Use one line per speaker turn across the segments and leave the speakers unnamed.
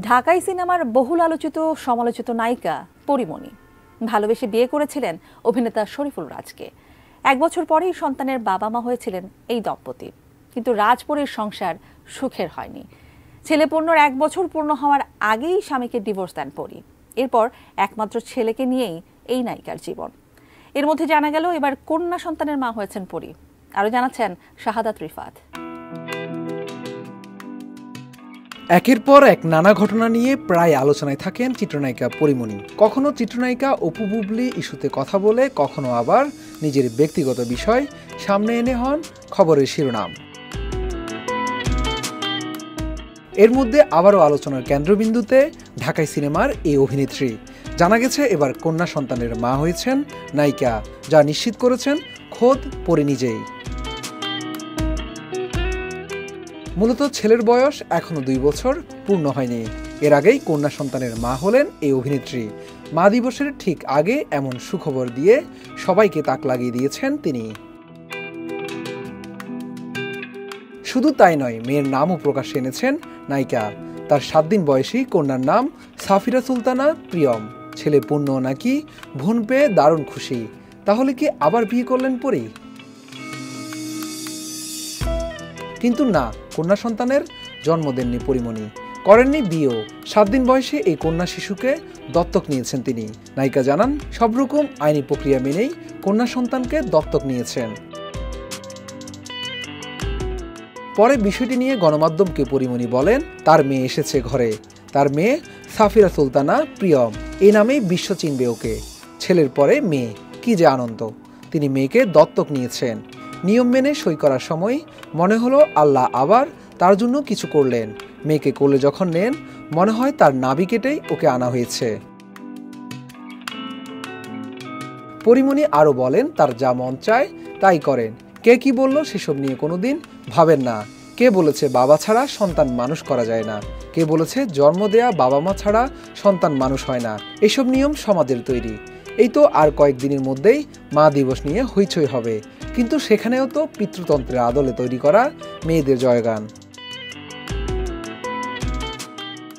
ঢাকাই সিনেমার বহুল আলোচিত সমালোচিত নায়িকা পরীমণি ভালোবেসে বিয়ে করেছিলেন অভিনেতা শরীফুল রাজকে। 1 বছর পরেই সন্তানের বাবা মা হয়েছিলেন এই দম্পতি। কিন্তু রাজপরীর সংসার সুখের হয়নি। ছেলে পূর্ণর 1 বছর পূর্ণ হওয়ার আগেই স্বামীকে ডিভোর্স দেন পরী। এরপর একমাত্র ছেলেকে নিয়েই এই নায়িকার জীবন। এর মধ্যে জানা গেল এবার কন্যা সন্তানের মা হয়েছেন পরী। আরও জানাচ্ছেন শাহাদাত রিফাত।
একের পর এক নানা ঘটনা নিয়ে প্রায় আলোচনায় থাকেন চিত্রনায়িকা পরীমণি। কখনো চিত্রনায়িকা অপু বুবলি ইস্যুতে কথা বলে, কখনো আবার নিজের ব্যক্তিগত বিষয় সামনে এনে হন খবরের শিরোনাম। এর মধ্যে আবারও আলোচনার কেন্দ্রবিন্দুতে ঢাকাই সিনেমার এই অভিনেত্রী। জানা গেছে এবার কন্যা সন্তানের মা হয়েছেন নায়িকা, যা নিশ্চিত করেছেন খোদ পরী নিজেই। মূলত ছেলের বয়স এখনো 2 বছর পূর্ণ হয়নি। এর আগেই কন্যা সন্তানের মা হলেন এই অভিনেত্রী। মা দিবসের ঠিক আগে এমন সুখবর দিয়ে সবাইকে তাক লাগিয়ে দিয়েছেন তিনি। শুধু তাই নয়, মেয়ের নামও প্রকাশ্যে এনেছেন নায়িকা। তার 7 দিন বয়সী কন্যার নাম সাফিরা সুলতানা প্রিয়ম। ছেলে পূর্ণ নাকি বোন পেয়ে দারুণ খুশি। তাহলে কি আবার বিয়ে করলেন পরী? কিন্তু না, কন্যা সন্তানের জন্ম দেননি পরীমণি, করেননি বিয়েও। 7 দিন বয়সে এই কন্যা শিশুকে দত্তক নিয়েছেন তিনি। নায়িকা জানান, সব রকম আইনি প্রক্রিয়া মেনেই কন্যা সন্তানকে দত্তক নিয়েছেন। পরে বিষয়টি নিয়ে গণমাধ্যমকে পরীমণি বলেন, তার মেয়ে এসেছে ঘরে। তার মেয়ে সাফিরা সুলতানা প্রিয়ম, এই নামেই বিশ্ব চিনবে ওকে। ছেলের পরে মেয়ে, কি যে আনন্দ। তিনি মেয়েকে দত্তক নিয়েছেন। নিয়ম মেনে সই করার সময় মনে হলো আল্লাহ আবার তার জন্য কিছু করলেন। মেয়েকে কোলে যখন নেন মনে হয় তার নাভি কেটেই ওকে আনা হয়েছে। পরীমণি আরও বলেন, তার যা মন চায় তাই করেন। কে কি বলল সেসব নিয়ে কোনোদিন ভাবেন না। কে বলেছে বাবা ছাড়া সন্তান মানুষ করা যায় না? কে বলেছে জন্ম দেয়া বাবা মা ছাড়া সন্তান মানুষ হয় না? এসব নিয়ম সমাজের তৈরি। এই তো আর কয়েকদিনের মধ্যেই মা দিবস নিয়ে হইচই হবে, কিন্তু সেখানেও তো পিতৃতন্ত্রের আদলে তৈরি করা মেয়েদের জয়গান।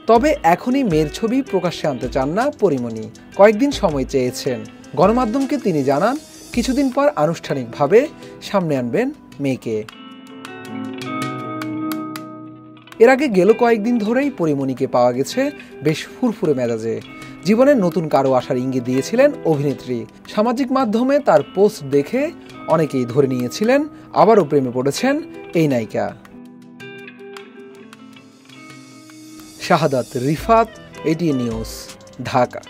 তবে এখনই মেয়ের ছবি প্রকাশ্যে আনতে চান না পরীমণি, কয়েকদিন সময় চেয়েছেন। গণমাধ্যমকে তিনি জানান, কিছুদিন পর আনুষ্ঠানিকভাবে সামনে আনবেন মেয়েকে। এর আগে গেল কয়েকদিন ধরেই পরীমণিকে পাওয়া গেছে বেশ ফুরফুরে মেজাজে। জীবনের নতুন কারো আসার ইঙ্গিত দিয়েছিলেন অভিনেত্রী। সামাজিক মাধ্যমে তার পোস্ট দেখে অনেকেই ধরে নিয়েছিলেন আবারও প্রেমে পড়েছেন এই নায়িকা। শাহাদাত রিফাত, এটিএন নিউজ, ঢাকা।